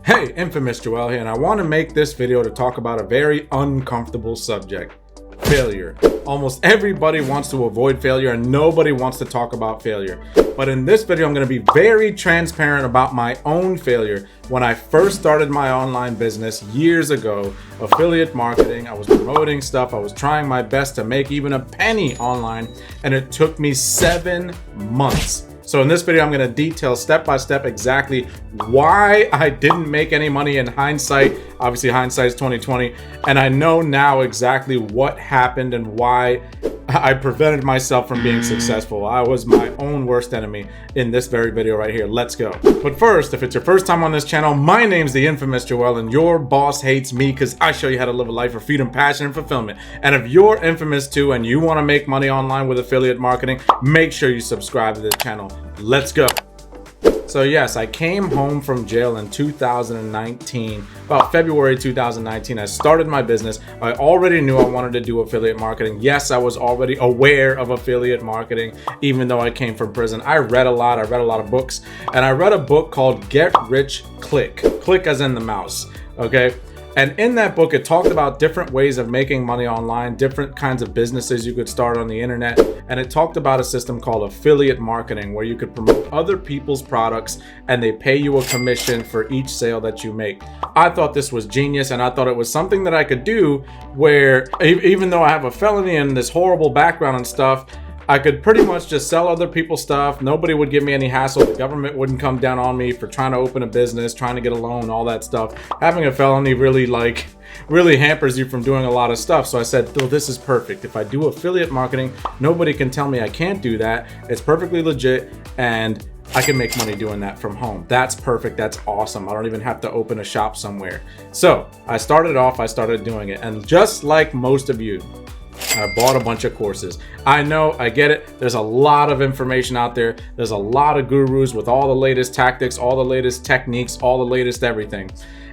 Hey, Infamous Joel here, and I want to make this video to talk about a very uncomfortable subject: failure. Almost everybody wants to avoid failure and nobody wants to talk about failure. But in this video, I'm going to be very transparent about my own failure. When I first started my online business years ago, affiliate marketing, I was promoting stuff, I was trying my best to make even a penny online, and it took me 7 months. So in this video, I'm going to detail step by step exactly why I didn't make any money in hindsight. Obviously, hindsight is 2020, and I know now exactly what happened and why I prevented myself from being successful. I was my own worst enemy in this very video right here. Let's go. But first, if it's your first time on this channel, my name's the Infamous Joel, and your boss hates me because I show you how to live a life of freedom, passion, and fulfillment. And if you're infamous too and you want to make money online with affiliate marketing, make sure you subscribe to this channel. Let's go. So yes, I came home from jail in 2019, about February 2019. I started my business. I already knew I wanted to do affiliate marketing. Yes, I was already aware of affiliate marketing, even though I came from prison. I read a lot of books, and I read a book called Get Rich Click. Click as in the mouse, okay? And in that book, it talked about different ways of making money online, different kinds of businesses you could start on the internet. And it talked about a system called affiliate marketing, where you could promote other people's products and they pay you a commission for each sale that you make. I thought this was genius, and I thought it was something that I could do where, even though I have a felony and this horrible background and stuff, I could pretty much just sell other people's stuff. Nobody would give me any hassle. The government wouldn't come down on me for trying to open a business, trying to get a loan, all that stuff. Having a felony really hampers you from doing a lot of stuff. So I said, well, this is perfect. If I do affiliate marketing, nobody can tell me I can't do that. It's perfectly legit, and I can make money doing that from home. That's perfect. That's awesome. I don't even have to open a shop somewhere. So I started doing it. And just like most of you, I bought a bunch of courses. I know, I get it. There's a lot of information out there. There's a lot of gurus with all the latest tactics, all the latest techniques, all the latest everything.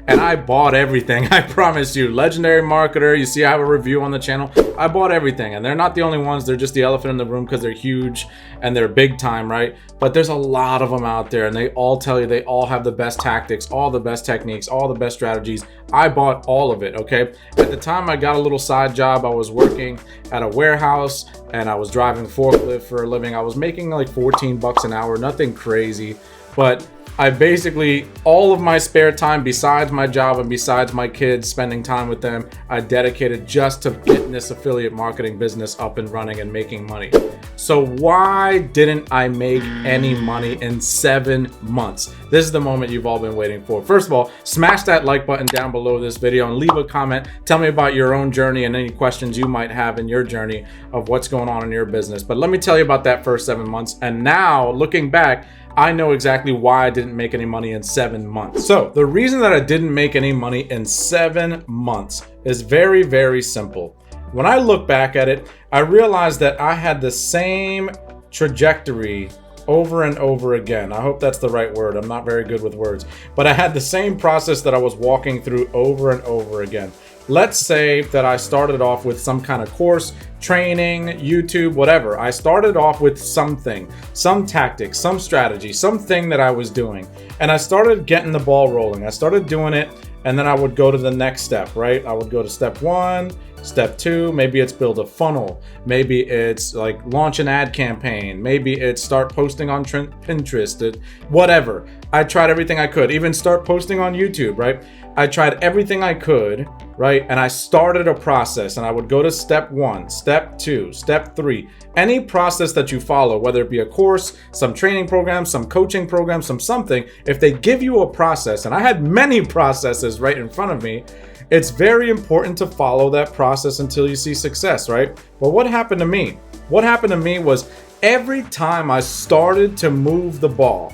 And I bought everything, I promise you. Legendary Marketer, you see I have a review on the channel. I bought everything, and they're not the only ones. They're just the elephant in the room because they're huge and they're big time, right? But there's a lot of them out there, and they all tell you they all have the best tactics, all the best techniques, all the best strategies. I bought all of it, okay? At the time, I got a little side job. I was working at a warehouse, and I was driving forklift for a living. I was making like 14 bucks an hour, nothing crazy, but I basically, all of my spare time besides my job and besides my kids, spending time with them, I dedicated just to getting this affiliate marketing business up and running and making money. So why didn't I make any money in 7 months? This is the moment you've all been waiting for. First of all, smash that like button down below this video and leave a comment. Tell me about your own journey and any questions you might have in your journey of what's going on in your business. But let me tell you about that first 7 months. And now, looking back, I know exactly why I didn't make any money in 7 months. So the reason that I didn't make any money in 7 months is very, very simple. When I look back at it, I realized that I had the same trajectory over and over again. I hope that's the right word. I'm not very good with words, but I had the same process that I was walking through over and over again. Let's say that I started off with some kind of course, training, YouTube, whatever. I started off with something, some tactics, some strategy, something that I was doing. And I started getting the ball rolling. I started doing it, and then I would go to the next step, right? I would go to step 1, step 2, maybe it's build a funnel. Maybe it's like launch an ad campaign. Maybe it's start posting on Pinterest, whatever. I tried everything I could, even start posting on YouTube, right? I tried everything I could, right? And I started a process, and I would go to step 1, step 2, step 3. Any process that you follow, whether it be a course, some training program, some coaching program, something, if they give you a process, and I had many processes right in front of me, it's very important to follow that process until you see success, right? Well, what happened to me? What happened to me was every time I started to move the ball,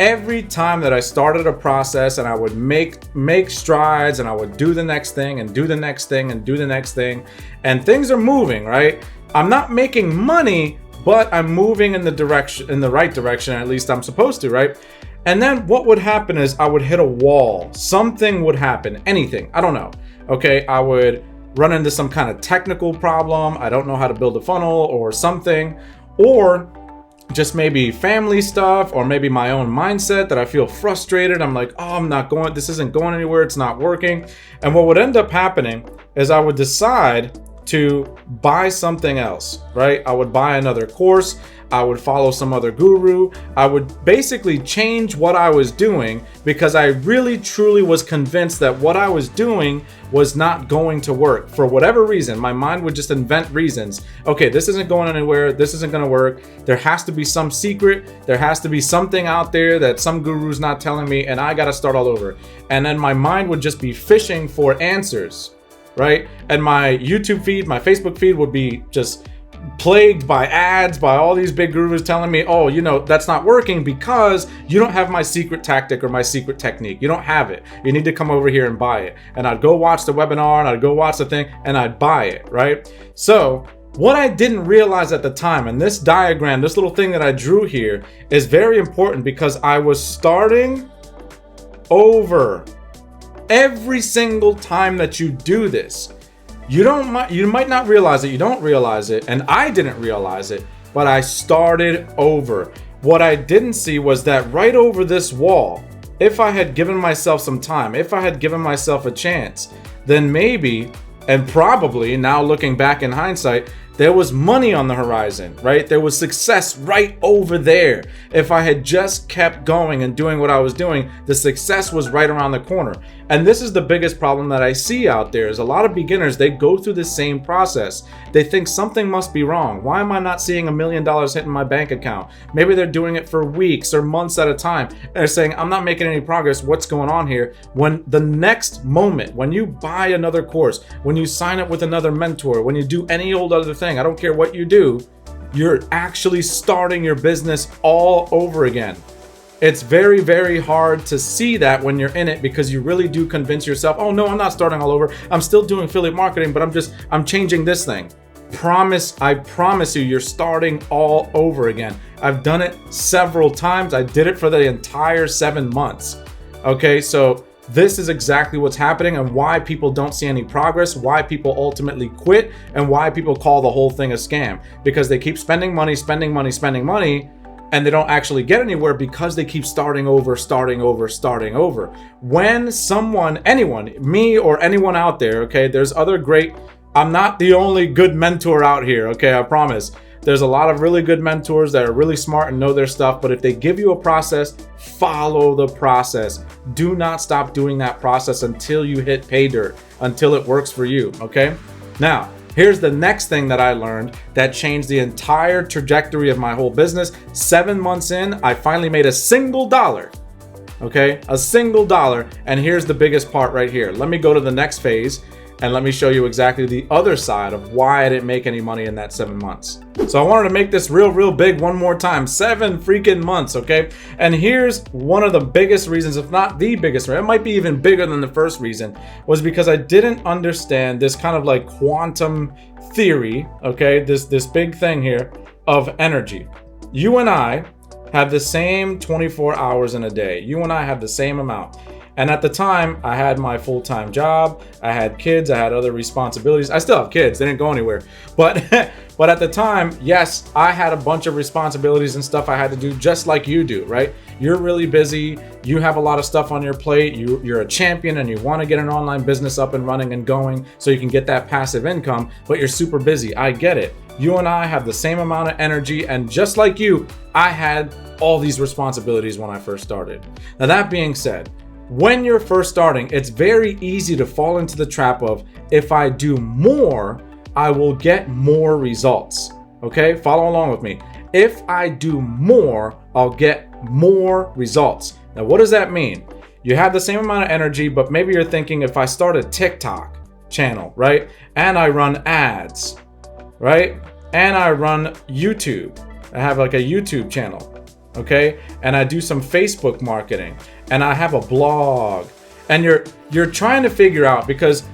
every time that I started a process and I would make strides, and I would do the next thing and do the next thing and do the next thing, and things are moving, right? I'm not making money, but I'm moving in the right direction, at least I'm supposed to, right? And then what would happen is I would hit a wall. Something would happen, anything, I don't know. Okay, I would run into some kind of technical problem. I don't know how to build a funnel or something, or just maybe family stuff, or maybe my own mindset that I feel frustrated. I'm like, oh, this isn't going anywhere. It's not working. And what would end up happening is I would decide to buy something else, right? I would buy another course. I would follow some other guru. I would basically change what I was doing because I really truly was convinced that what I was doing was not going to work. For whatever reason, my mind would just invent reasons. Okay, this isn't going anywhere. This isn't going to work. There has to be some secret. There has to be something out there that some guru's not telling me, and I got to start all over. And then my mind would just be fishing for answers, right? And my YouTube feed, my Facebook feed would be just plagued by ads, by all these big gurus telling me, oh, that's not working because you don't have my secret tactic or my secret technique. You don't have it. You need to come over here and buy it. And I'd go watch the webinar and I'd go watch the thing and I'd buy it, right? So what I didn't realize at the time, and this diagram, this little thing that I drew here is very important because I was starting over. Every single time that you do this, you might not realize it, you don't realize it, and I didn't realize it, but I started over. What I didn't see was that right over this wall, if I had given myself some time, if I had given myself a chance, then maybe, and probably now looking back in hindsight, there was money on the horizon, right? There was success right over there. If I had just kept going and doing what I was doing, the success was right around the corner. And this is the biggest problem that I see out there is a lot of beginners, they go through the same process. They think something must be wrong. Why am I not seeing $1 million hit in my bank account? Maybe they're doing it for weeks or months at a time. And they're saying, I'm not making any progress. What's going on here? When the next moment, when you buy another course, when you sign up with another mentor, when you do any old other thing, I don't care what you do, you're actually starting your business all over again. It's very, very hard to see that when you're in it because you really do convince yourself, oh no, I'm not starting all over. I'm still doing affiliate marketing, but I'm changing this thing. I promise you, you're starting all over again. I've done it several times. I did it for the entire 7 months. Okay, so this is exactly what's happening and why people don't see any progress, why people ultimately quit, and why people call the whole thing a scam. Because they keep spending money, and they don't actually get anywhere because they keep starting over. When anyone, me or anyone out there, okay, there's other great, I'm not the only good mentor out here, okay, I promise. There's a lot of really good mentors that are really smart and know their stuff, but if they give you a process, follow the process. Do not stop doing that process until you hit pay dirt, until it works for you, okay? Now, here's the next thing that I learned that changed the entire trajectory of my whole business. 7 months in, I finally made a single dollar, okay? A single dollar, and here's the biggest part right here. Let me go to the next phase. And let me show you exactly the other side of why I didn't make any money in that 7 months. So I wanted to make this real big one more time. 7 freaking months, okay? And here's one of the biggest reasons, if not the biggest reason, it might be even bigger than the first reason, was because I didn't understand this kind of like quantum theory, okay? This big thing here of energy. You and I have the same 24 hours in a day. You and I have the same amount. And at the time, I had my full-time job, I had kids, I had other responsibilities. I still have kids, they didn't go anywhere. But at the time, yes, I had a bunch of responsibilities and stuff I had to do just like you do, right? You're really busy, you have a lot of stuff on your plate, you're a champion and you want to get an online business up and running and going so you can get that passive income, but you're super busy. I get it. You and I have the same amount of energy, and just like you, I had all these responsibilities when I first started. Now that being said, when you're first starting, it's very easy to fall into the trap of, if I do more, I will get more results. Okay, follow along with me. If I do more, I'll get more results. Now, what does that mean? You have the same amount of energy, but maybe you're thinking, if I start a TikTok channel, right? And I run ads, right? And I run YouTube. I have like a YouTube channel. Okay, and I do some Facebook marketing, and I have a blog, and you're trying to figure out, because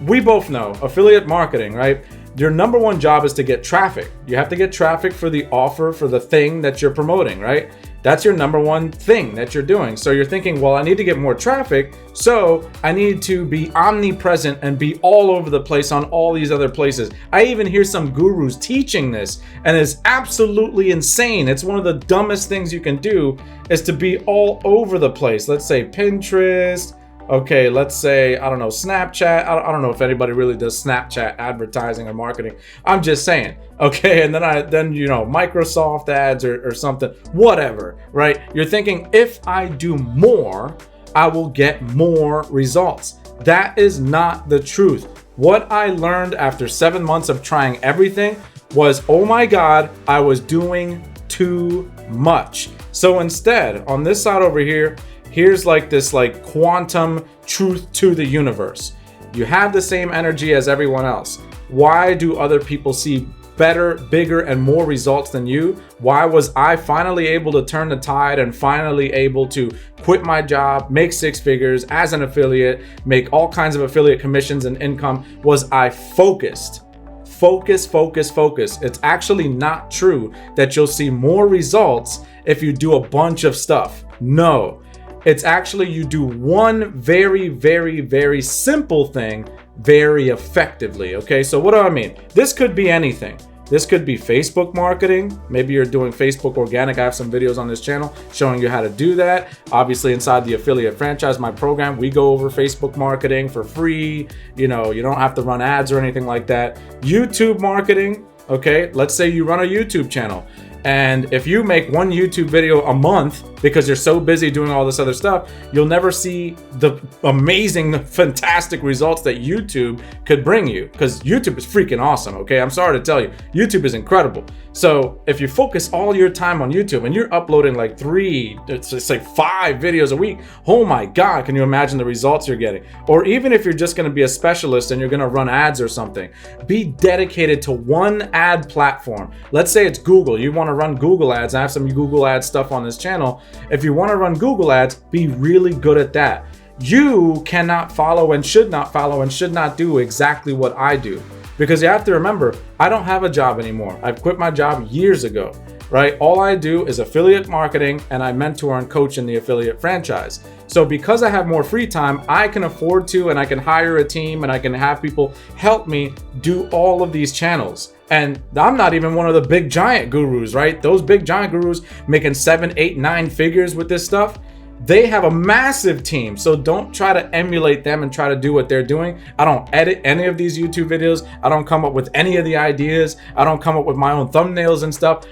we both know affiliate marketing, right? Your number one job is to get traffic. You have to get traffic for the offer, for the thing that you're promoting, right? That's your number one thing that you're doing. So you're thinking, well, I need to get more traffic, so I need to be omnipresent and be all over the place on all these other places. I even hear some gurus teaching this, and it's absolutely insane. It's one of the dumbest things you can do, is to be all over the place. Let's say Pinterest. Okay, let's say, I don't know, Snapchat. I don't know if anybody really does Snapchat advertising or marketing. I'm just saying. Okay, and then you know, Microsoft ads or something, whatever, right? You're thinking, if I do more, I will get more results. That is not the truth. What I learned after 7 months of trying everything was, oh my God, I was doing too much. So instead, on this side over here, here's like this like quantum truth to the universe. You have the same energy as everyone else. Why do other people see better, bigger, and more results than you? Why was I finally able to turn the tide and finally able to quit my job, make 6 figures as an affiliate, make all kinds of affiliate commissions and income? Was I focused? Focus, focus, focus. It's actually not true that you'll see more results if you do a bunch of stuff. No. It's actually you do one very, very, very simple thing very effectively. Okay, so what do I mean? This could be anything. This could be Facebook marketing. Maybe you're doing Facebook organic. I have some videos on this channel showing you how to do that. Obviously, inside the Affiliate Franchise, my program, we go over Facebook marketing for free. You know, you don't have to run ads or anything like that. YouTube marketing. Okay, let's say you run a YouTube channel. And if you make one YouTube video a month because you're so busy doing all this other stuff, you'll never see the amazing, fantastic results that YouTube could bring you, because YouTube is freaking awesome. Okay, I'm sorry to tell you, YouTube is incredible. So if you focus all your time on YouTube and you're uploading like 5 videos a week, oh my God, can you imagine the results you're getting? Or even if you're just going to be a specialist and you're going to run ads or something, be dedicated to one ad platform. Let's say it's Google. You want to run Google ads. I have some Google ads stuff on this channel. If you want to run Google ads, be really good at that. You cannot follow and should not do exactly what I do, because you have to remember, I don't have a job anymore. I've quit my job years ago, right? All I do is affiliate marketing, and I mentor and coach in the affiliate franchise. So because I have more free time, I can afford to, and I can hire a team, and I can have people help me do all of these channels. And I'm not even one of the big giant gurus, right? Those big giant gurus making 7, 8, 9 figures with this stuff, they have a massive team. So don't try to emulate them and try to do what they're doing. I don't edit any of these YouTube videos. I don't come up with any of the ideas. I don't come up with my own thumbnails and stuff.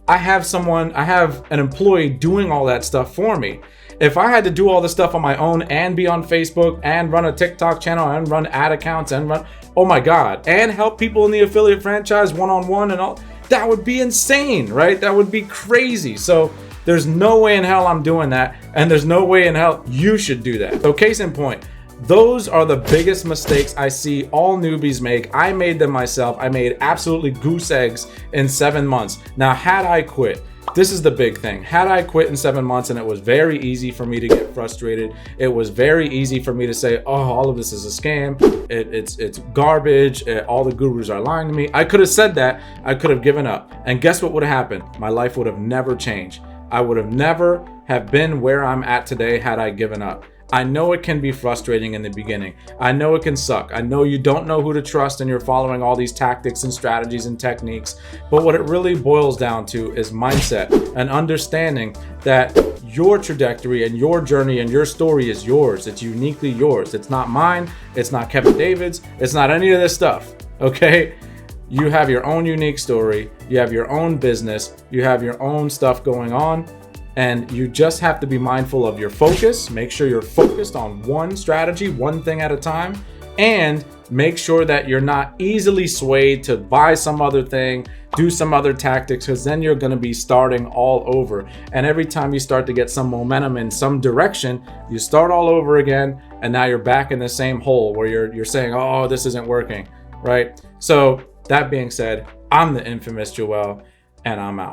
I have an employee doing all that stuff for me. If I had to do all this stuff on my own and be on Facebook and run a TikTok channel and run ad accounts and run, oh my God, and help people in the affiliate franchise one-on-one and all, that would be insane, right? That would be crazy. So there's no way in hell I'm doing that, and there's no way in hell you should do that. So case in point, those are the biggest mistakes I see all newbies make. I made them myself. I made absolutely goose eggs in 7 months. Now, had I quit, this is the big thing. Had I quit in 7 months, and it was very easy for me to get frustrated. It was very easy for me to say, oh, all of this is a scam. It's garbage. All the gurus are lying to me. I could have said that. I could have given up. And guess what would have happened? My life would have never changed. I would have never have been where I'm at today had I given up. I know it can be frustrating in the beginning. I know it can suck. I know you don't know who to trust and you're following all these tactics and strategies and techniques. But what it really boils down to is mindset and understanding that your trajectory and your journey and your story is yours. It's uniquely yours. It's not mine. It's not Kevin David's. It's not any of this stuff. Okay? You have your own unique story. You have your own business. You have your own stuff going on. And you just have to be mindful of your focus. Make sure you're focused on one strategy, one thing at a time, and make sure that you're not easily swayed to buy some other thing, do some other tactics, because then you're going to be starting all over. And every time you start to get some momentum in some direction, you start all over again, and now you're back in the same hole where you're saying, oh, this isn't working, right? So that being said, I'm the infamous Joel, and I'm out.